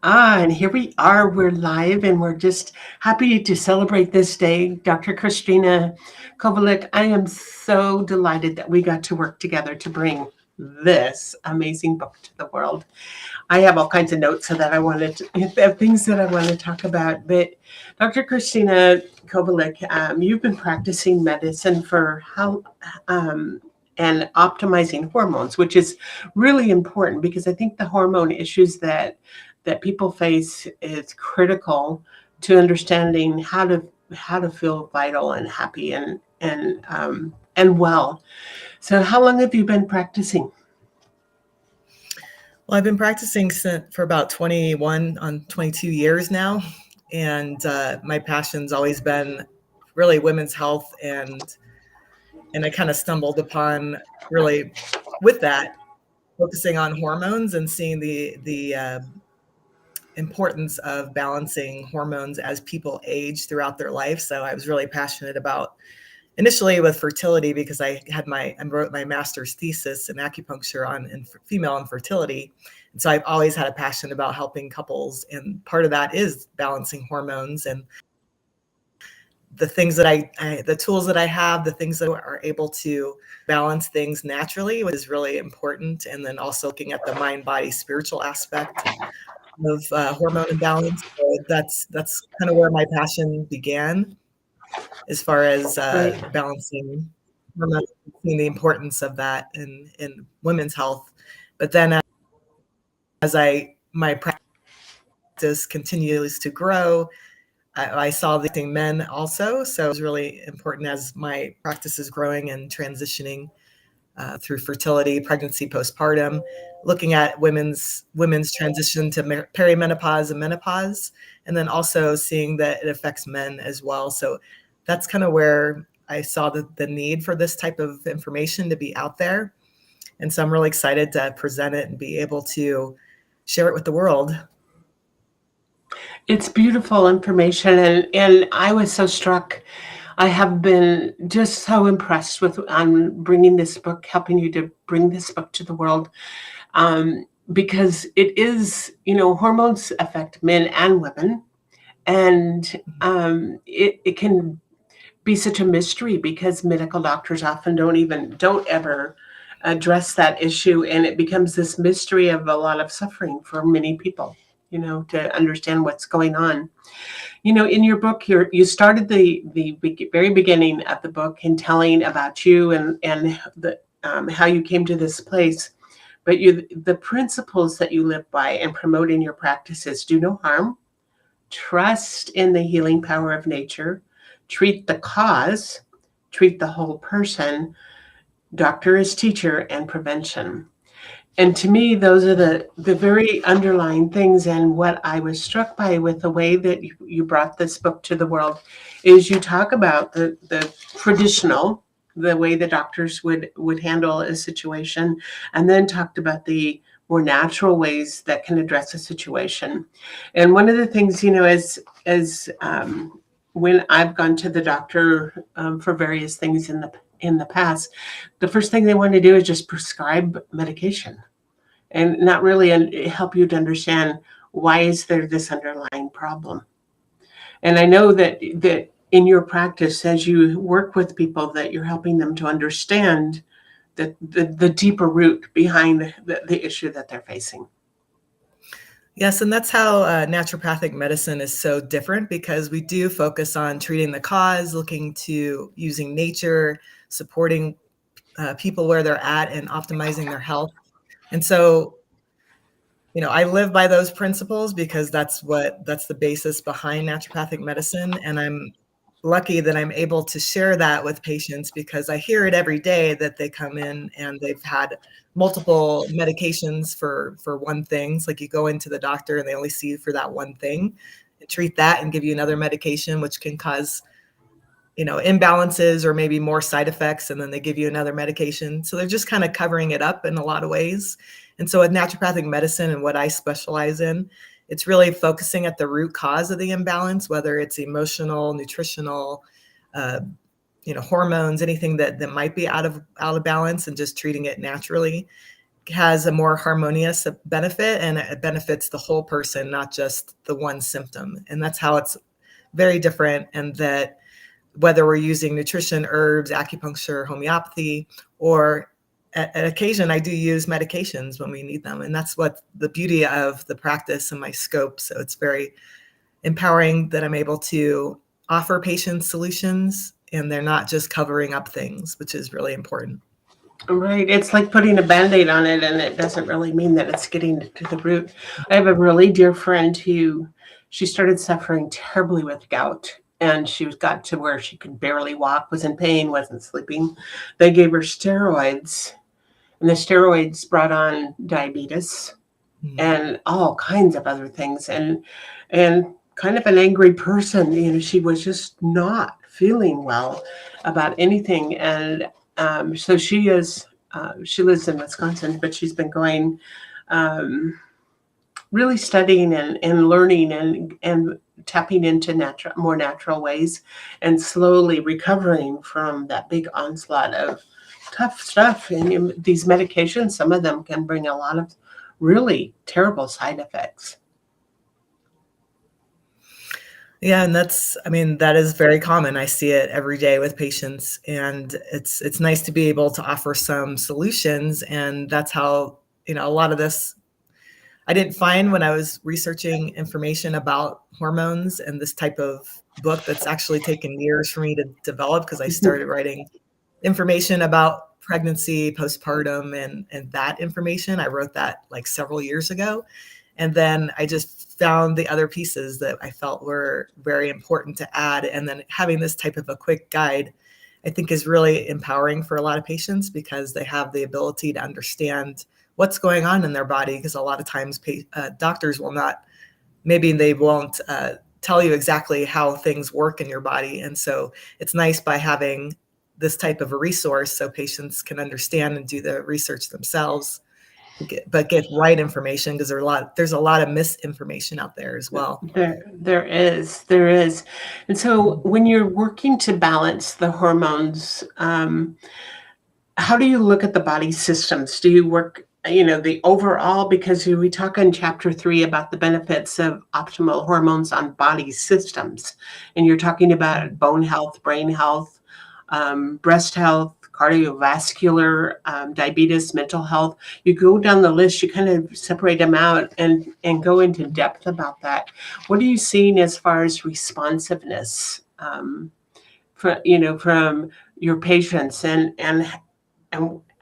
And here we are. We're live and we're just happy to celebrate this day. Dr. Christina Kovalik, I am so delighted that we got to work together to bring this amazing book to the world. I have all kinds of notes so that I wanted to, things that I want to talk about. But Dr. Christina Kovalik, you've been practicing medicine for how and optimizing hormones, which is really important because I think the hormone issues that people face is critical to understanding how to feel vital and happy and well. So, how long have you been practicing? Well, I've been practicing for about 21 on 22 years now. And my passion's always been really women's health. And I kind of stumbled upon really with that, focusing on hormones and seeing the importance of balancing hormones as people age throughout their life. So I was really passionate about initially with fertility because I wrote my master's thesis in acupuncture on female infertility. And so I've always had a passion about helping couples. And part of that is balancing hormones and the things that the tools that I have, the things that are able to balance things naturally, which is really important. And then also looking at the mind, body, spiritual aspect of hormone imbalance. So that's kind of where my passion began as far as Right. balancing hormones and the importance of that in women's health. But then as my practice continues to grow, I saw the men also. So it was really important as my practice is growing and transitioning through fertility, pregnancy, postpartum, looking at women's transition to perimenopause and menopause, and then also seeing that it affects men as well. So that's kind of where I saw the need for this type of information to be out there. And so I'm really excited to present it and be able to share it with the world. It's beautiful information, and I was so struck. I have been just so impressed with bringing this book, helping you to bring this book to the world, because it is, hormones affect men and women, and it can be such a mystery because medical doctors often don't ever address that issue, and it becomes this mystery of a lot of suffering for many people, to understand what's going on. In your book, you started the very beginning of the book in telling about you and how you came to this place. But the principles that you live by and promote in your practices: do no harm, trust in the healing power of nature, treat the cause, treat the whole person, doctor as teacher, and prevention. And to me, those are the very underlying things. And what I was struck by with the way that you brought this book to the world is you talk about the traditional, the way the doctors would handle a situation, and then talked about the more natural ways that can address a situation. And one of the things, as when I've gone to the doctor for various things in the past, the first thing they want to do is just prescribe medication and not really help you to understand why is there this underlying problem. And I know that in your practice, as you work with people, that you're helping them to understand the deeper root behind the issue that they're facing. Yes, and that's how naturopathic medicine is so different, because we do focus on treating the cause, looking to using nature, supporting people where they're at and optimizing their health. And so, I live by those principles because that's the basis behind naturopathic medicine. And I'm lucky that I'm able to share that with patients because I hear it every day that they come in and they've had multiple medications for one thing. It's like you go into the doctor and they only see you for that one thing and treat that and give you another medication, which can cause imbalances or maybe more side effects, and then they give you another medication. So they're just kind of covering it up in a lot of ways. And so with naturopathic medicine and what I specialize in, it's really focusing at the root cause of the imbalance, whether it's emotional, nutritional, hormones, anything that might be out of balance, and just treating it naturally. has a more harmonious benefit, and it benefits the whole person, not just the one symptom. And that's how it's very different. And that whether we're using nutrition, herbs, acupuncture, homeopathy, or at occasion, I do use medications when we need them. And that's what the beauty of the practice and my scope. So it's very empowering that I'm able to offer patients solutions, and they're not just covering up things, which is really important. Right. It's like putting a Band-Aid on it, and it doesn't really mean that it's getting to the root. I have a really dear friend who she started suffering terribly with gout, and she got to where she could barely walk, was in pain, wasn't sleeping. They gave her steroids, and the steroids brought on diabetes and all kinds of other things, and kind of an angry person. She was just not feeling well about anything, and so she lives in Wisconsin, but she's been going, really studying and learning and tapping into more natural ways, and slowly recovering from that big onslaught of tough stuff. And these medications, some of them can bring a lot of really terrible side effects. Yeah, and that is very common. I see it every day with patients, and it's nice to be able to offer some solutions. And that's how, a lot of this I didn't find when I was researching information about hormones and this type of book that's actually taken years for me to develop, because I started writing information about pregnancy, postpartum, and that information. I wrote that like several years ago. And then I just found the other pieces that I felt were very important to add. And then having this type of a quick guide, I think, is really empowering for a lot of patients, because they have the ability to understand what's going on in their body. Because a lot of times doctors will not, maybe they won't tell you exactly how things work in your body. And so it's nice by having this type of a resource so patients can understand and do the research themselves, but get right information, because there's a lot of misinformation out there as well. There is. And so when you're working to balance the hormones, how do you look at the body systems? Do you work, the overall, because we talk in chapter 3 about the benefits of optimal hormones on body systems, and you're talking about bone health, brain health, breast health, cardiovascular, diabetes, mental health. You go down the list, you kind of separate them out and go into depth about that. What are you seeing as far as responsiveness, from your patients, and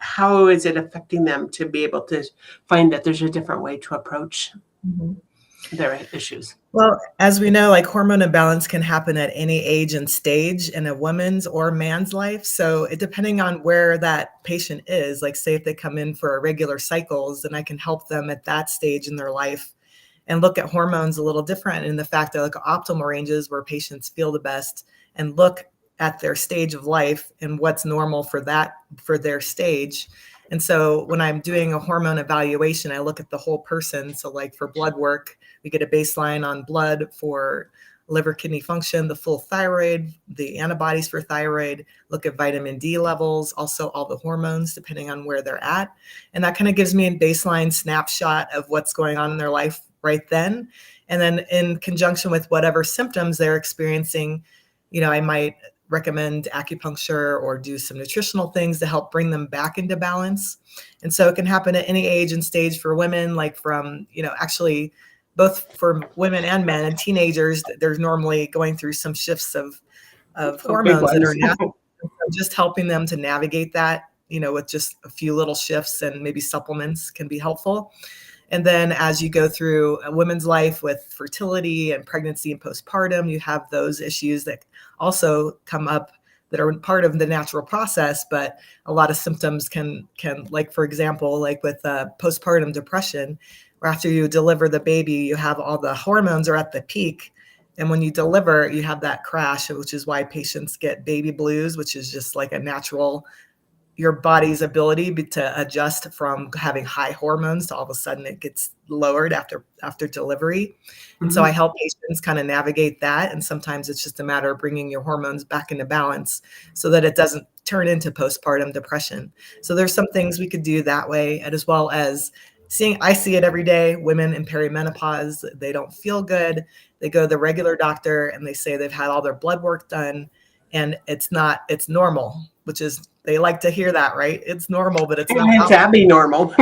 how is it affecting them to be able to find that there's a different way to approach their issues? Well, as we know, like hormone imbalance can happen at any age and stage in a woman's or man's life. So depending on where that patient is, like say if they come in for irregular cycles, then I can help them at that stage in their life and look at hormones a little different in the fact that like optimal ranges where patients feel the best, and look at their stage of life and what's normal for their stage. And so when I'm doing a hormone evaluation, I look at the whole person. So like for blood work, we get a baseline on blood for liver, kidney function, the full thyroid, the antibodies for thyroid, look at vitamin D levels, also all the hormones depending on where they're at. And that kind of gives me a baseline snapshot of what's going on in their life right then. And then in conjunction with whatever symptoms they're experiencing, I might recommend acupuncture or do some nutritional things to help bring them back into balance. And so it can happen at any age and stage for women, like from, actually both for women and men and teenagers, they're normally going through some shifts of hormones that are natural. So just helping them to navigate that, with just a few little shifts and maybe supplements can be helpful. And then as you go through a woman's life with fertility and pregnancy and postpartum, you have those issues that also come up that are part of the natural process, but a lot of symptoms can like, for example, like with postpartum depression, where after you deliver the baby, you have all the hormones are at the peak. And when you deliver, you have that crash, which is why patients get baby blues, which is just like a natural, your body's ability to adjust from having high hormones to all of a sudden it gets lowered after delivery. And so I help patients kind of navigate that. And sometimes it's just a matter of bringing your hormones back into balance so that it doesn't turn into postpartum depression. So there's some things we could do that way, and as well as I see it every day, women in perimenopause, they don't feel good. They go to the regular doctor and they say they've had all their blood work done and it's normal, which is, they like to hear that, right? It's normal, but it's not. It's abnormal.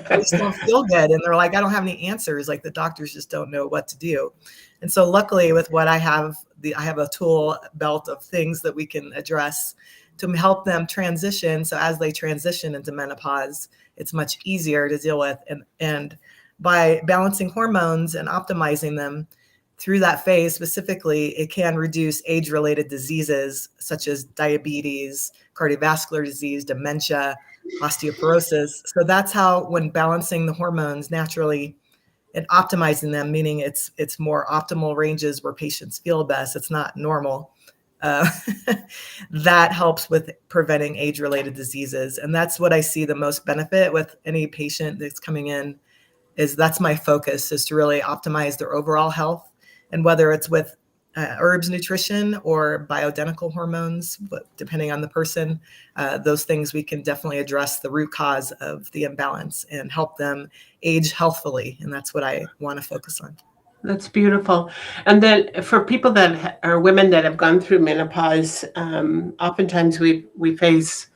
They just don't feel good. And they're like, I don't have any answers. Like the doctors just don't know what to do. And so luckily with what I have, I have a tool belt of things that we can address to help them transition. So as they transition into menopause, it's much easier to deal with. And by balancing hormones and optimizing them through that phase specifically, it can reduce age-related diseases such as diabetes, cardiovascular disease, dementia, osteoporosis. So that's how, when balancing the hormones naturally and optimizing them, meaning it's more optimal ranges where patients feel best, it's not normal, that helps with preventing age-related diseases. And that's what I see the most benefit with any patient that's coming in, is that's my focus, is to really optimize their overall health. And whether it's with herbs nutrition or bioidentical hormones, but depending on the person, those things we can definitely address the root cause of the imbalance and help them age healthfully. And that's what I want to focus on. That's beautiful. And then for people that are women that have gone through menopause, oftentimes we face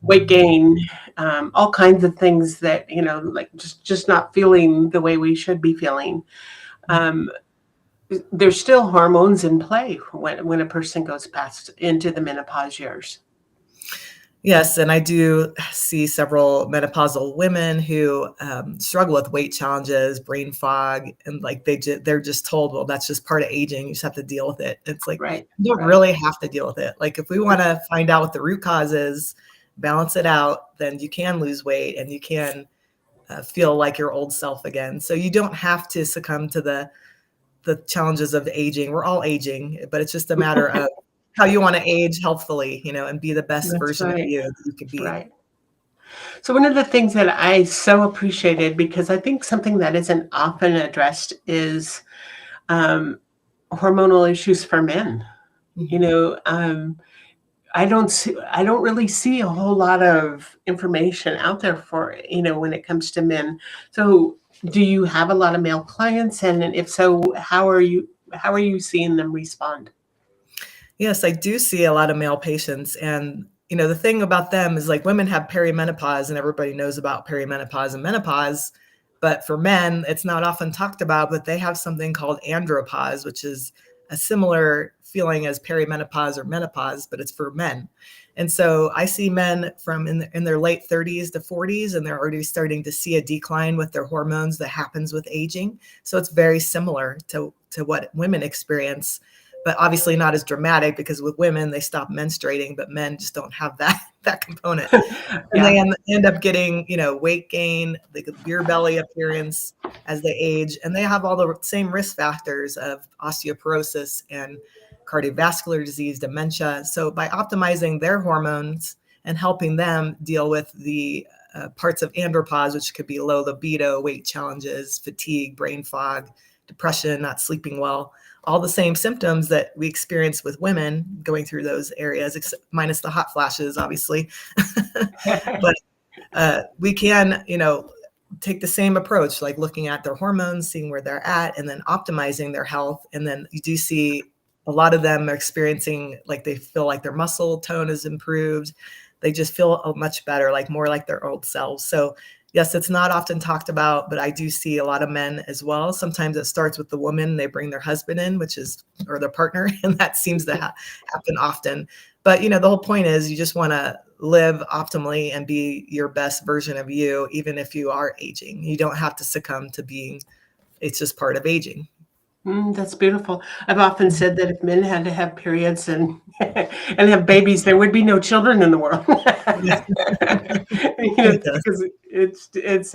weight gain, all kinds of things that, like just not feeling the way we should be feeling. There's still hormones in play when a person goes past into the menopause years. Yes, and I do see several menopausal women who struggle with weight challenges, brain fog, and like they're just told, well, that's just part of aging. You just have to deal with it. It's like, right, you don't really have to deal with it. Like if we want to find out what the root cause is, balance it out, then you can lose weight and you can feel like your old self again. So you don't have to succumb to the challenges of aging. We're all aging, but it's just a matter of how you want to age healthfully, and be the best That's version right. of you that you could be. Right. So one of the things that I so appreciated, because I think something that isn't often addressed, is hormonal issues for men. I don't really see a whole lot of information out there for, when it comes to men. So do you have a lot of male clients? And if so, how are you seeing them respond? Yes, I do see a lot of male patients. And, the thing about them is, like, women have perimenopause and everybody knows about perimenopause and menopause. But for men, it's not often talked about, but they have something called andropause, which is a similar feeling as perimenopause or menopause, but it's for men. And so I see men from in their late 30s to 40s, and they're already starting to see a decline with their hormones that happens with aging. So it's very similar to what women experience, but obviously not as dramatic, because with women, they stop menstruating, but men just don't have that component. And they end up getting, weight gain, the beer belly appearance as they age, and they have all the same risk factors of osteoporosis and cardiovascular disease, dementia. So by optimizing their hormones and helping them deal with the parts of andropause, which could be low libido, weight challenges, fatigue, brain fog, depression, not sleeping well, all the same symptoms that we experience with women going through those areas, minus the hot flashes, obviously. But we can, take the same approach, like looking at their hormones, seeing where they're at, and then optimizing their health. And then you do see a lot of them are experiencing, like, they feel like their muscle tone is improved. They just feel much better, like more like their old selves. So yes, it's not often talked about, but I do see a lot of men as well. Sometimes it starts with the woman, they bring their husband in, or their partner, and that seems to happen often. But, the whole point is you just want to live optimally and be your best version of you, even if you are aging. You don't have to succumb to it's just part of aging. That's beautiful. I've often said that if men had to have periods and have babies, there would be no children in the world. Because it's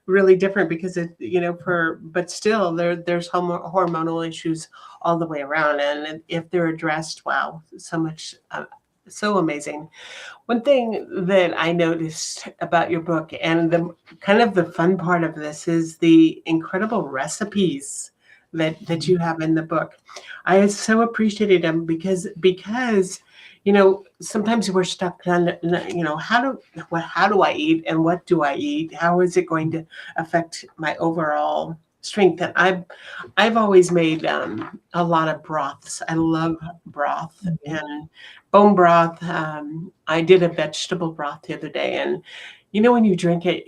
really different, because but still there's hormonal issues all the way around, and if they're addressed, wow, so much, so amazing. One thing that I noticed about your book, and the kind of the fun part of this, is the incredible recipes that you have in the book. I so appreciated them because sometimes we're stuck on, how do I eat and what do I eat? How is it going to affect my overall strength? And I've always made a lot of broths. I love broth Mhm. and bone broth. I did a vegetable broth the other day, and when you drink it,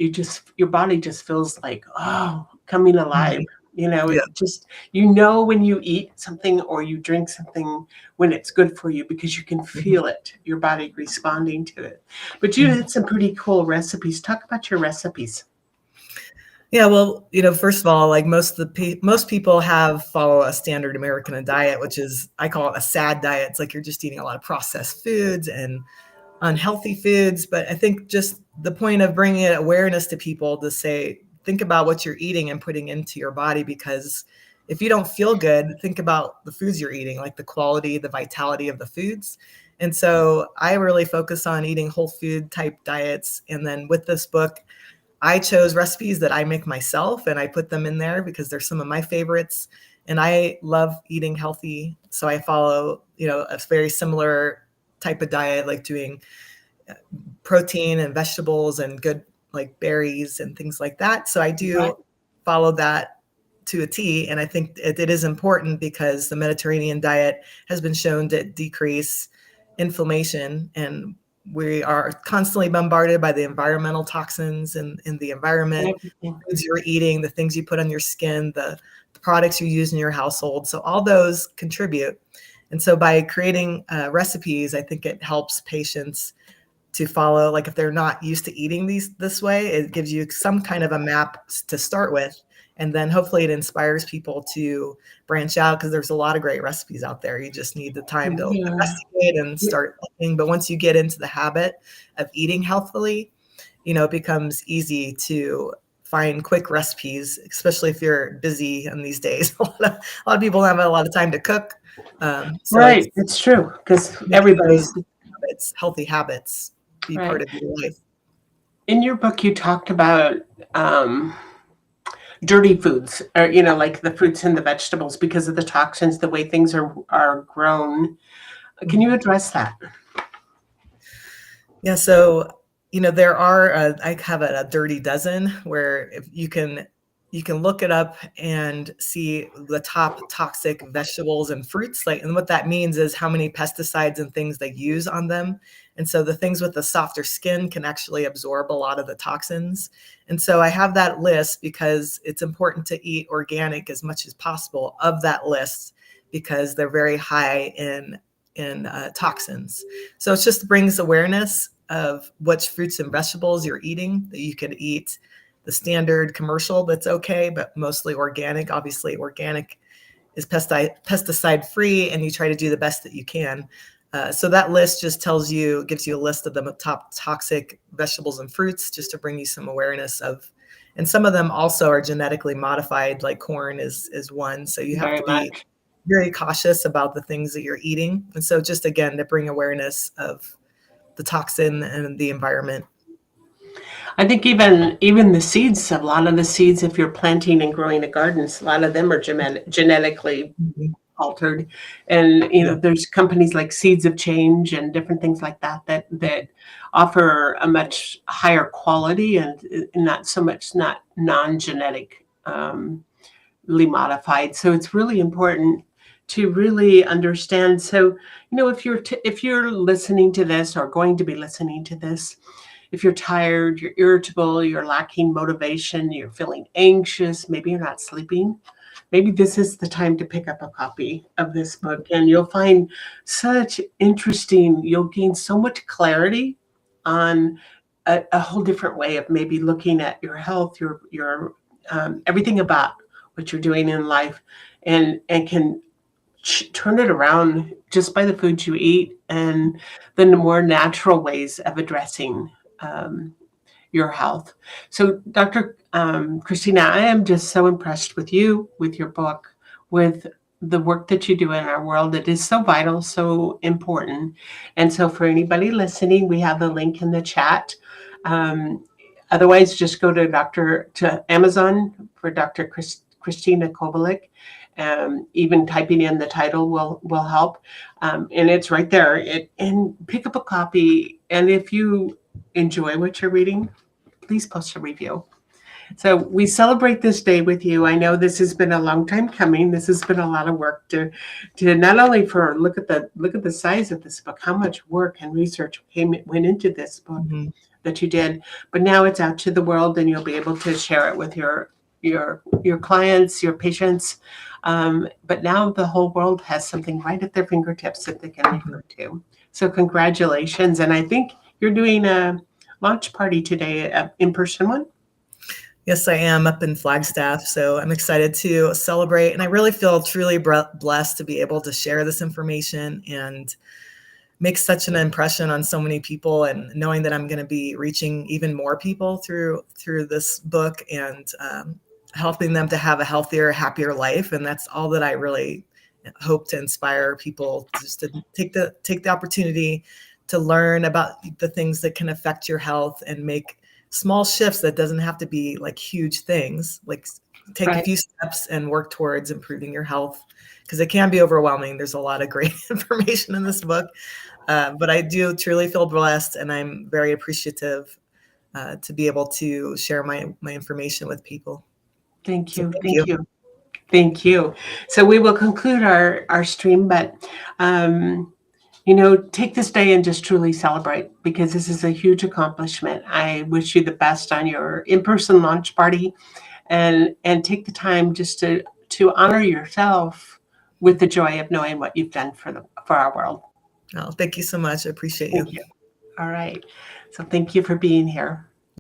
your body just feels like, oh, coming alive. Mhm. Yeah. It just, when you eat something or you drink something when it's good for you, because you can Mhm. feel it, your body responding to it. But you Mhm. had some pretty cool recipes. Talk about your recipes. Yeah, well, first of all, like most people follow a standard American diet, which is I call it a sad diet. It's like you're just eating a lot of processed foods and unhealthy foods. But I think just the point of bringing awareness to people to say, think about what you're eating and putting into your body, because if you don't feel good, think about the foods you're eating, like the quality, the vitality of the foods. And so I really focus on eating whole food type diets. And then with this book, I chose recipes that I make myself and I put them in there because they're some of my favorites. And I love eating healthy. So I follow, a very similar type of diet, like doing protein and vegetables and good like berries and things like that. So I Right. do follow that to a T. And I think it is important because the Mediterranean diet has been shown to decrease inflammation, and we are constantly bombarded by the environmental toxins in the environment, Everything. foods you're eating, the things you put on your skin, the products you use in your household. So all those contribute. And so by creating recipes, I think it helps patients to follow. Like if they're not used to eating this way, it gives you some kind of a map to start with. And then hopefully it inspires people to branch out, because there's a lot of great recipes out there. You just need the time to Yeah. investigate and start looking. But once you get into the habit of eating healthily, it becomes easy to find quick recipes, especially if you're busy in these days. A lot of people don't have a lot of time to cook. So Right. it's It's true, because making everybody's those habits, healthy habits, be part right. of your life. In your book, you talked about um, dirty foods, or like the fruits and the vegetables, because of the toxins, the way things are grown. Can you Mhm. address that? Yeah, so there are I have a dirty dozen, where if you can look it up and see the top toxic vegetables and fruits. Like, and what that means is how many pesticides and things they use on them. And so the things with the softer skin can actually absorb a lot of the toxins. And so I have that list because it's important to eat organic as much as possible of that list, because they're very high in toxins. So it just brings awareness of which fruits and vegetables you're eating, that you could eat the standard commercial that's okay, but mostly organic. Obviously, organic is pesticide free, and you try to do the best that you can. So that list just gives you a list of the top toxic vegetables and fruits, just to bring you some awareness of. And some of them also are genetically modified, like corn is one. So you have Very to be much. very cautious about the things that you're eating. And so just again, to bring awareness of the toxin and the environment. I think even the seeds, a lot of the seeds, if you're planting and growing a garden, a lot of them are genetically Mhm. altered. And Yeah. there's companies like Seeds of Change and different things like that offer a much higher quality, and not so much, not non-genetic, modified. So it's really important to really understand. So if you're listening to this, or going to be listening to this, if you're tired, you're irritable, you're lacking motivation, you're feeling anxious, maybe you're not sleeping, maybe this is the time to pick up a copy of this book, and you'll find you'll gain so much clarity on a whole different way of maybe looking at your health, your everything about what you're doing in life, and can turn it around just by the foods you eat, and then the more natural ways of addressing um, your health. So, Dr. Christina, I am just so impressed with you, with your book, with the work that you do in our world. It is so vital, so important. And so, for anybody listening, we have the link in the chat. Um, Otherwise, just go to Amazon for Dr. Christina Kovalik. Even typing in the title will help, and it's right there. And pick up a copy. And if you enjoy what you're reading, please post a review. So we celebrate this day with you. I know this has been a long time coming. This has been a lot of work to not only for look at the size of this book, how much work and research went into this book that you did, but now it's out to the world, and you'll be able to share it with your clients, your patients. But now the whole world has something right at their fingertips that they can refer to. So congratulations, and I think you're doing a launch party today, an in-person one. Yes, I am up in Flagstaff, so I'm excited to celebrate, and I really feel truly blessed to be able to share this information and make such an impression on so many people, and knowing that I'm going to be reaching even more people through this book and helping them to have a healthier, happier life. And that's all that I really hope to inspire people, just to take the opportunity to learn about the things that can affect your health and make small shifts that doesn't have to be like huge things, like take a few steps and work towards improving your health, because it can be overwhelming. There's a lot of great information in this book, but I do truly feel blessed, and I'm very appreciative to be able to share my information with people. Thank you. Thank you. Thank you. So we will conclude our stream, but take this day and just truly celebrate, because this is a huge accomplishment. I wish you the best on your in-person launch party, and take the time just to honor yourself with the joy of knowing what you've done for our world. Oh, thank you so much. I appreciate you. Thank you. All right. So thank you for being here.